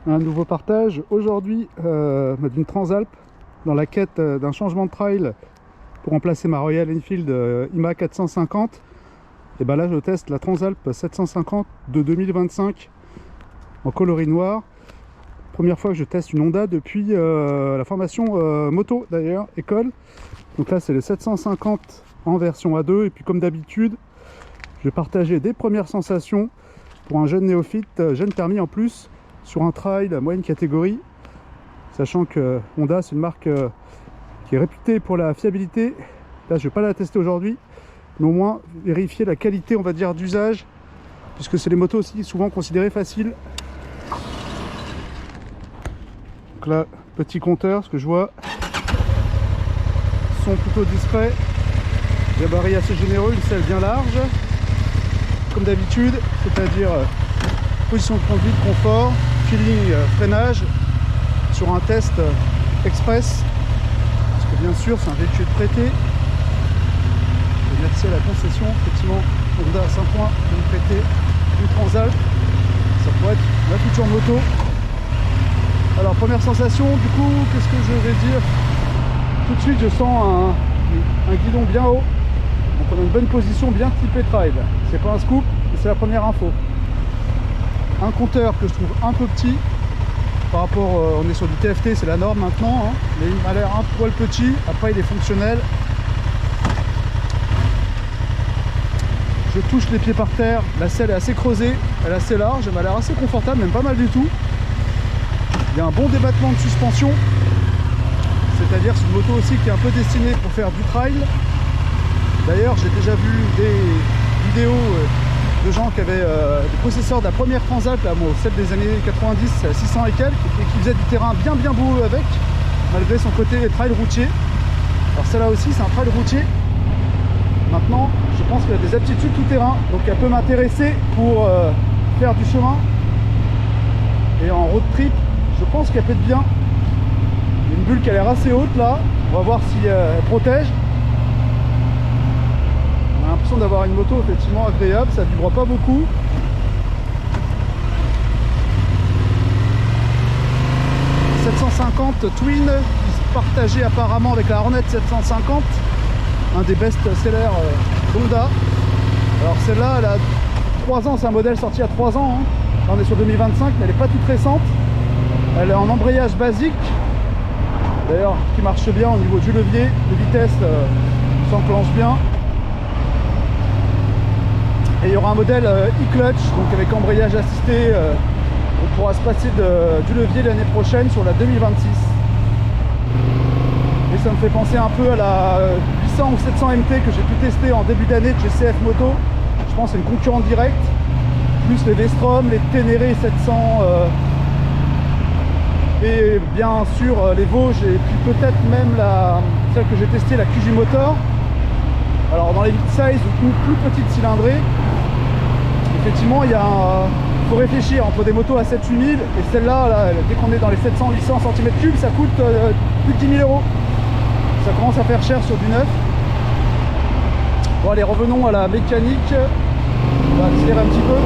Un nouveau partage aujourd'hui d'une Transalp dans la quête d'un changement de trail pour remplacer ma Royal Enfield IMA 450. Et ben là je teste la Transalp 750 de 2025 en coloris noir. Première fois que je teste une Honda depuis la formation moto d'ailleurs, école. Donc là c'est le 750 en version A2 et puis comme d'habitude je vais partager des premières sensations pour un jeune néophyte, jeune permis en plus, sur un trail moyenne catégorie, sachant que Honda c'est une marque qui est réputée pour la fiabilité. Là je vais pas la tester aujourd'hui, mais au moins vérifier la qualité, on va dire, d'usage, puisque c'est les motos aussi souvent considérées faciles. Donc là, petit compteur, ce que je vois, son plutôt discret, gabarit assez généreux, une selle bien large comme d'habitude, c'est-à-dire position de conduite, confort, feeling, freinage sur un test express, parce que bien sûr c'est un véhicule prêté. Et merci à la concession, effectivement Honda à 5 points de me prêter une Transalp, ça pourrait être la future moto. Alors première sensation, du coup qu'est-ce que je vais dire? Tout de suite je sens un guidon bien haut. Donc on a une bonne position, bien typée trail. C'est pas un scoop, c'est la première info. Un compteur que je trouve un peu petit par rapport, on est sur du TFT, c'est la norme maintenant, hein, mais il m'a l'air un poil petit. Après il est fonctionnel. Je touche les pieds par terre, la selle est assez creusée, elle est assez large, elle m'a l'air assez confortable, même pas mal du tout. Il y a un bon débattement de suspension, c'est-à-dire c'est une moto aussi qui est un peu destinée pour faire du trail. D'ailleurs j'ai déjà vu des vidéos de gens qui avaient des possesseurs de la première Transalp, là, celle des années 90, 600 et quelques, et qui faisaient du terrain bien beau avec, malgré son côté trail routier. Alors celle-là aussi c'est un trail routier. Maintenant je pense qu'il y a des aptitudes tout terrain, donc elle peut m'intéresser pour faire du chemin. Et en road trip je pense qu'elle peut être bien. Il y a une bulle qui a l'air assez haute là, on va voir si elle protège. On a l'impression d'avoir une moto effectivement agréable, ça vibre pas beaucoup. « 750 Twin » partagé apparemment avec la Hornet 750, un des best-sellers Honda. Alors celle-là elle a 3 ans, c'est un modèle sorti il y a 3 ans, hein. Là on est sur 2025, mais elle n'est pas toute récente. Elle est en embrayage basique, d'ailleurs qui marche bien au niveau du levier, de vitesse s'enclenche bien. Et il y aura un modèle e-clutch, donc avec embrayage assisté, on pourra se passer du levier l'année prochaine sur la 2026. Et ça me fait penser un peu à la 800 ou 700 MT que j'ai pu tester en début d'année de GCF Moto. Je pense que c'est une concurrente directe, plus les V-Strom, les Ténéré 700 et bien sûr les Vosges, et puis peut-être même celle que j'ai testée, la QJ Motor. Alors dans les mid-size ou plus petites cylindrées, effectivement il faut réfléchir entre des motos à 7-8 000 et celle-là, là, dès qu'on est dans les 700-800 cm3, ça coûte plus de 10 000 euros. Ça commence à faire cher sur du neuf. Bon allez, revenons à la mécanique. On va accélérer un petit peu.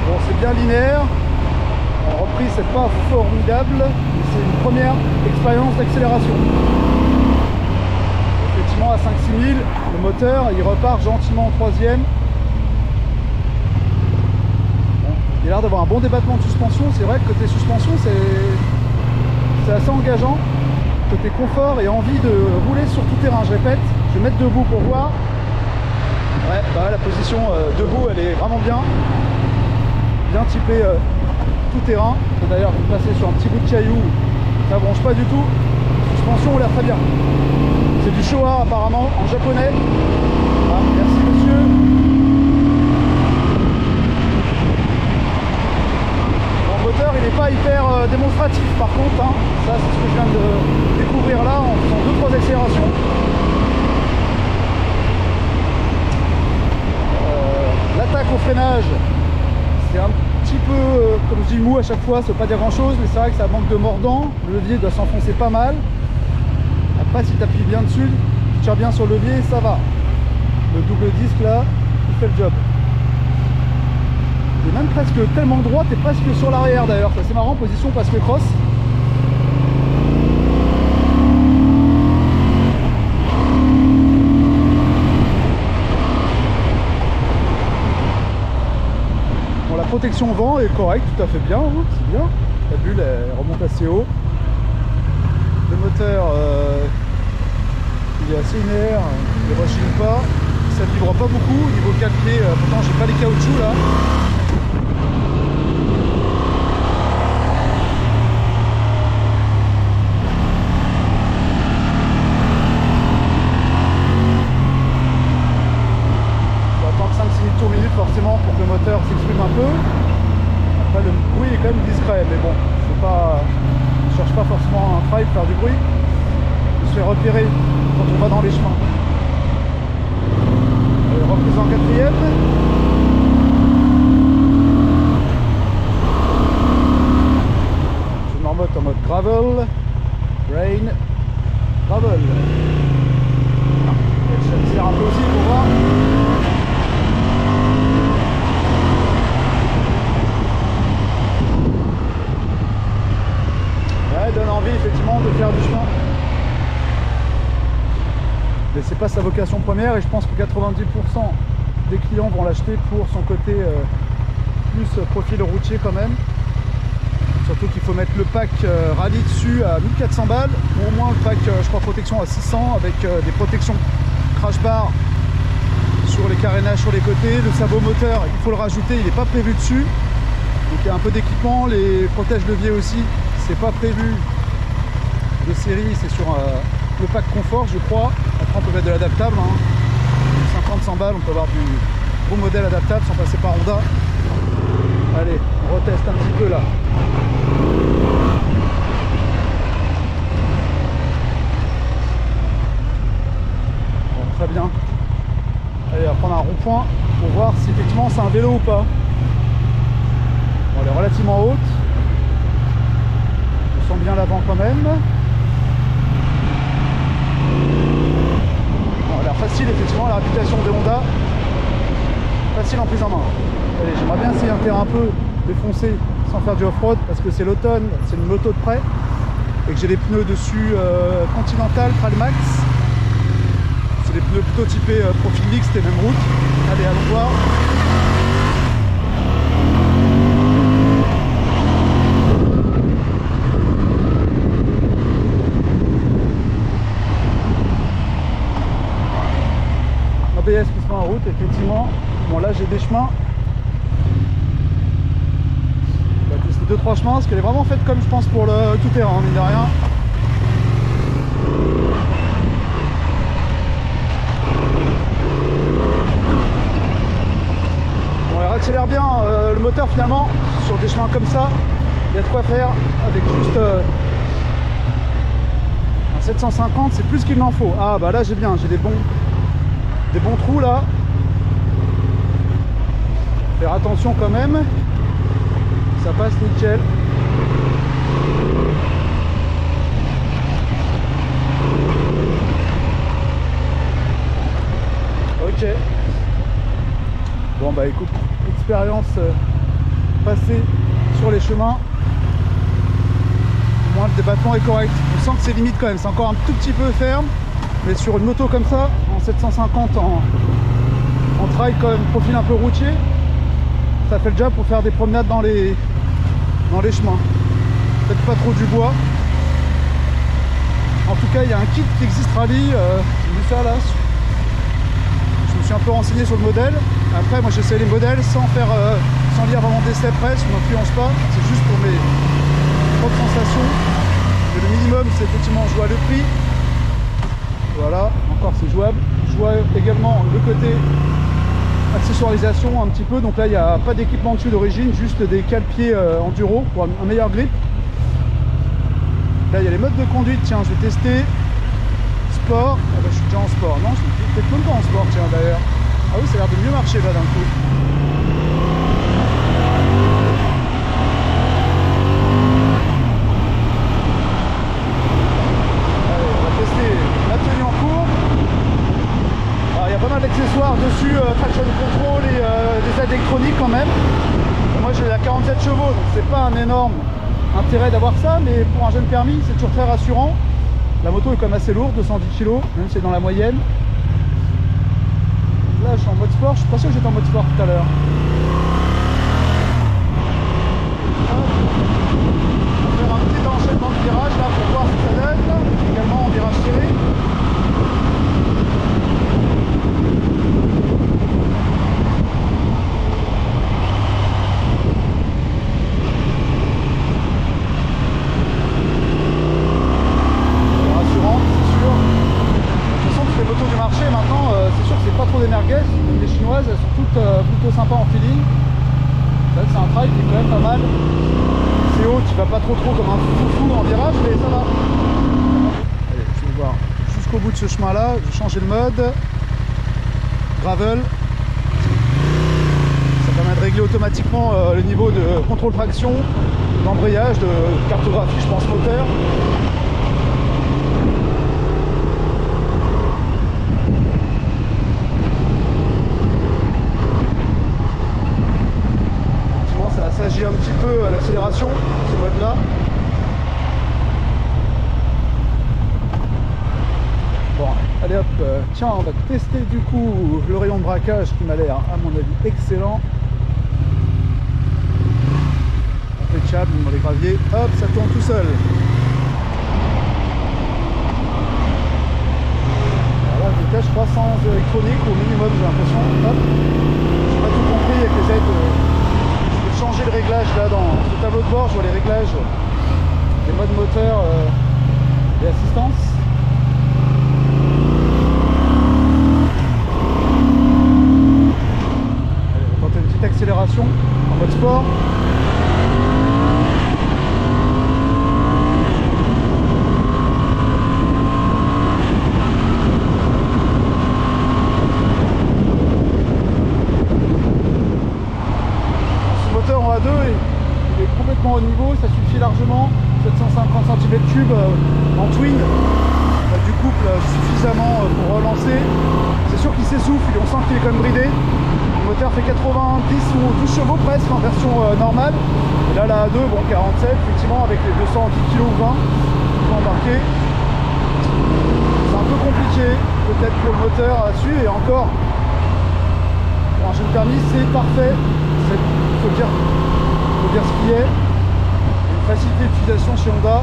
Bon, c'est bien linéaire. En reprise, c'est pas formidable, mais c'est une première expérience d'accélération. Effectivement, à 5-6 000, le moteur il repart gentiment en troisième. Bon, il a l'air d'avoir un bon débattement de suspension. C'est vrai que côté suspension, c'est assez engageant. Côté confort et envie de rouler sur tout terrain, je répète, je vais mettre debout pour voir. Ouais, bah, la position debout, elle est vraiment bien typée. Tout terrain, d'ailleurs vous passez sur un petit bout de caillou, ça bronche pas du tout. Suspension, on l'a très bien. C'est du Showa apparemment en japonais. Ah, merci monsieur. Bon, le moteur il n'est pas hyper démonstratif par contre, hein. Ça c'est ce que je viens de découvrir là en faisant 2-3 accélérations. L'attaque au freinage, c'est un petit peu, comme je dis, mou à chaque fois, ça veut pas dire grand chose, mais c'est vrai que ça manque de mordant. Le levier doit s'enfoncer pas mal. Après, si tu appuies bien dessus, tu tires bien sur le levier, ça va. Le double disque là, il fait le job. Et même presque tellement droit, t'es presque sur l'arrière d'ailleurs. C'est marrant, position presque cross. Bon, la protection vent est correcte, tout à fait bien, hein, c'est bien. La bulle elle remonte assez haut. Le moteur il est assez inert, il ne rechigne pas. Ça ne vibre pas beaucoup. Au niveau 4 pieds, pourtant j'ai pas les caoutchoucs là. Minutes forcément pour que le moteur s'exprime un peu. Après le bruit est quand même discret, mais bon, c'est pas, je cherche pas forcément un trail faire du bruit. Je se fait repérer quand on va dans les chemins. Reprise en quatrième. Je me remonte en mode gravel, rain, gravel. Je tire un peu aussi pour voir. Donne envie effectivement de faire du chemin, mais c'est pas sa vocation première et je pense que 90% des clients vont l'acheter pour son côté plus profil routier quand même, surtout qu'il faut mettre le pack rallye dessus à 1400 balles ou au moins le pack je crois protection à 600 avec des protections crash bar sur les carénages sur les côtés. Le sabot moteur il faut le rajouter, il n'est pas prévu dessus, donc il y a un peu d'équipement. Les protèges leviers aussi c'est pas prévu de série, c'est sur le pack confort je crois. Après on peut mettre de l'adaptable, hein. 50-100 balles, on peut avoir du bon modèle adaptable sans passer par Honda. Allez, on reteste un petit peu là. Bon, très bien. Allez, on va prendre un rond-point pour voir si effectivement c'est un vélo ou pas. Bon, elle est relativement haute. On sent bien l'avant quand même. Bon, elle a l'air facile effectivement, la réputation de Honda. Facile en prise en main. Allez, j'aimerais bien essayer un terrain un peu défoncé sans faire du off-road parce que c'est l'automne, c'est une moto de près et que j'ai les pneus dessus Continental Tralmax. C'est des pneus plutôt typés profil X, c'était même route. Allez, allons voir. ABS qui se met en route, effectivement. Bon, là j'ai des chemins. On va tester 2-3 chemins parce qu'elle est vraiment faite comme je pense pour le tout terrain, mine de rien. Bon, elle accélère bien le moteur finalement sur des chemins comme ça. Il y a de quoi faire avec juste un 750, c'est plus qu'il m'en faut. Ah bah là j'ai bien, j'ai des bons trous là. Faire attention quand même. Ça passe nickel. Ok. Bon bah écoute, expérience passée sur les chemins. Au moins le débattement est correct. On sent que c'est limite quand même, c'est encore un tout petit peu ferme. Mais sur une moto comme ça, en 750 en trail quand même, profil un peu routier, ça fait le job pour faire des promenades dans les chemins. Peut-être pas trop du bois. En tout cas, il y a un kit qui existe rallye, j'ai vu ça là. Je me suis un peu renseigné sur le modèle. Après, moi j'essaie les modèles sans lire vraiment d'essai presse, je m'influence pas. C'est juste pour mes propres sensations. Et le minimum, c'est effectivement jouer à le prix. Voilà, encore c'est jouable. Je vois également le côté accessoirisation un petit peu. Donc là, il n'y a pas d'équipement dessus d'origine, juste des cale-pieds enduro pour un meilleur grip. Là, il y a les modes de conduite. Tiens, je vais tester sport. Ah bah, je suis déjà en sport. Non, je suis peut-être même pas en sport, tiens d'ailleurs. Ah oui, ça a l'air de mieux marcher là d'un coup. Pas mal d'accessoires dessus, traction control et des aides électroniques quand même. moi j'ai la 47 chevaux, donc c'est pas un énorme intérêt d'avoir ça, mais pour un jeune permis, c'est toujours très rassurant. La moto est quand même assez lourde, 210 kg, même si c'est dans la moyenne. Là, je suis en mode sport, je suis pas sûr que j'étais en mode sport tout à l'heure. On va faire un petit enchaînement de virage là pour voir ce que ça donne. Également en virage serré. Les chinoises, elles sont toutes plutôt sympas en feeling. Là, c'est un trail qui est quand même pas mal. C'est haut, tu vas pas trop comme un foufou en virage, mais ça va. Allez, je vais voir jusqu'au bout de ce chemin là. Je vais changer le mode. Gravel. Ça permet de régler automatiquement le niveau de contrôle traction, d'embrayage, de cartographie, je pense, moteur. Ça agit un petit peu à l'accélération, ce mode là. Bon, allez hop, tiens, on va tester du coup le rayon de braquage qui m'a l'air, à mon avis, excellent. Impeccable, dans les graviers, hop, ça tourne tout seul. Alors là, vitesse, je crois, sans électronique au minimum, j'ai l'impression. Hop, j'ai pas tout compris avec les aides. Changer le réglage là dans ce tableau de bord, je vois les réglages des modes moteur et assistance. Allez, on va tenter une petite accélération en mode sport. Il est complètement au niveau, ça suffit largement, 750 cm3 en twin du couple suffisamment pour relancer. C'est sûr qu'il s'essouffle, on sent qu'il est quand même bridé. Le moteur fait 90 ou 12 chevaux presque en version normale. Et là la A2, bon 47 effectivement avec les 210 kg ou 20 embarqués. C'est un peu compliqué peut-être pour le moteur à suivre et encore pour un jeune permis c'est parfait. Il faut dire ce qui est, une facilité d'utilisation chez Honda.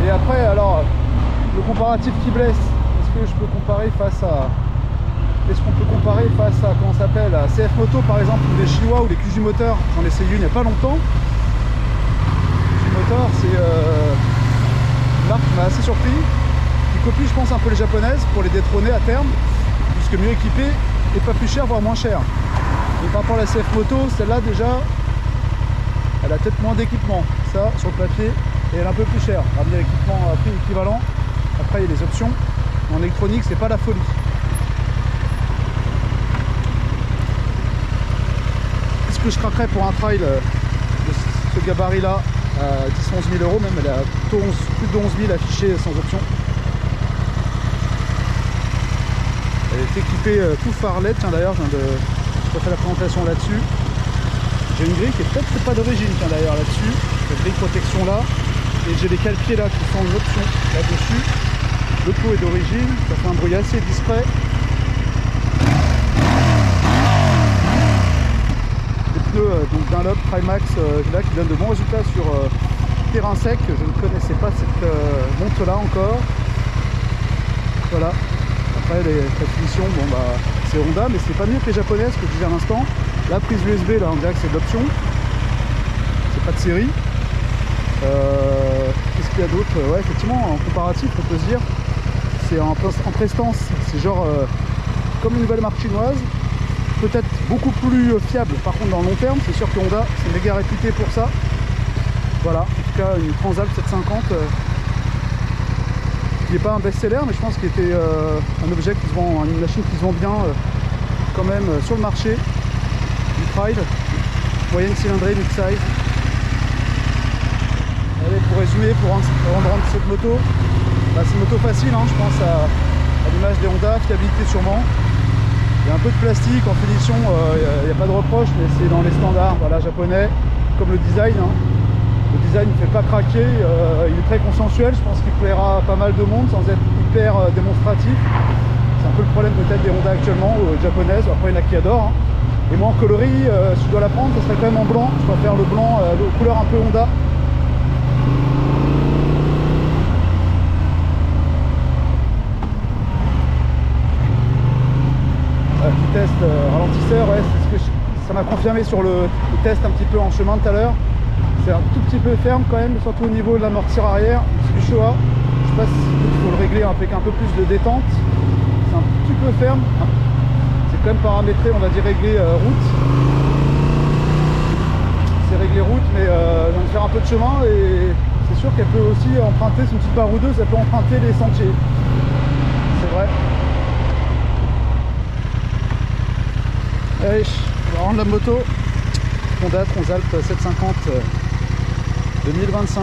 Et après, alors, le comparatif qui blesse, est-ce que je peux comparer face à... Est-ce qu'on peut comparer face à, comment ça s'appelle, à CF Moto par exemple, ou les Chinois ou les QJ Motor? J'en ai essayé une il n'y a pas longtemps. QJ Motor, c'est une marque qui m'a assez surpris. Qui copie, je pense, un peu les japonaises pour les détrôner à terme, puisque mieux équipé et pas plus cher, voire moins cher. Et par rapport à la CF Moto, celle-là déjà, elle a peut-être moins d'équipement, ça sur le papier, et elle est un peu plus chère. Ramener l'équipement à prix équivalent. Après il y a les options. En électronique, c'est pas la folie. Est-ce que je craquerais pour un trail de ce gabarit-là à 10-11 000 €, même elle est à plus de 11 000 affichée sans option. Elle est équipée tout phare LED, tiens d'ailleurs, je fais la présentation là-dessus. J'ai une grille qui est peut-être pas d'origine, tiens d'ailleurs là-dessus, cette grille protection là, et j'ai les cale-pieds là qui sont une option là-dessus. Le pot est d'origine, ça fait un bruit assez discret. Les pneus donc Dunlop Trimax là qui donnent de bons résultats sur terrain sec. Je ne connaissais pas cette montre là encore. Voilà. Après la finition, bon bah c'est Honda, mais c'est pas mieux que les japonaises que je disais à l'instant. La prise USB là on dirait que c'est de l'option, c'est pas de série. Qu'est-ce qu'il y a d'autre? Ouais, effectivement en comparatif on peut se dire c'est en prestance, c'est genre comme une nouvelle marque chinoise, peut-être beaucoup plus fiable par contre dans le long terme. C'est sûr que Honda c'est méga réputé pour ça. Voilà, en tout cas une Transalp 750 qui n'est pas un best-seller, mais je pense qu'il était un objet qui se vend, une machine qui se vend bien quand même sur le marché du trail, moyenne cylindrée, mid-size. Allez, pour résumer, pour rendre cette moto, bah, c'est une moto facile, hein, je pense à l'image des Honda, fiabilité sûrement. Il y a un peu de plastique en finition, il n'y a pas de reproche, mais c'est dans les standards, voilà, japonais, comme le design. Hein. Le design ne fait pas craquer, il est très consensuel, je pense qu'il plaira à pas mal de monde sans être hyper démonstratif. C'est un peu le problème peut-être des Honda actuellement, japonaises, après il y en a qui adorent. Hein. Et moi en coloris, si je dois la prendre, ça serait quand même en blanc, je préfère le blanc, couleur un peu Honda. Petit test ralentisseur, ouais, c'est ce que ça m'a confirmé sur le test un petit peu en chemin tout à l'heure. C'est un tout petit peu ferme quand même, surtout au niveau de l'amortisseur arrière, c'est du Showa. Je sais pas s'il faut le régler avec un peu plus de détente. C'est un petit peu ferme. C'est quand même paramétré, on va dire réglé route. C'est réglé route, mais je viens de faire un peu de chemin et c'est sûr qu'elle peut aussi emprunter, c'est une petite baroudeuse, elle peut emprunter les sentiers. C'est vrai. Allez, on va rendre la moto. Honda Transalp 750 2025.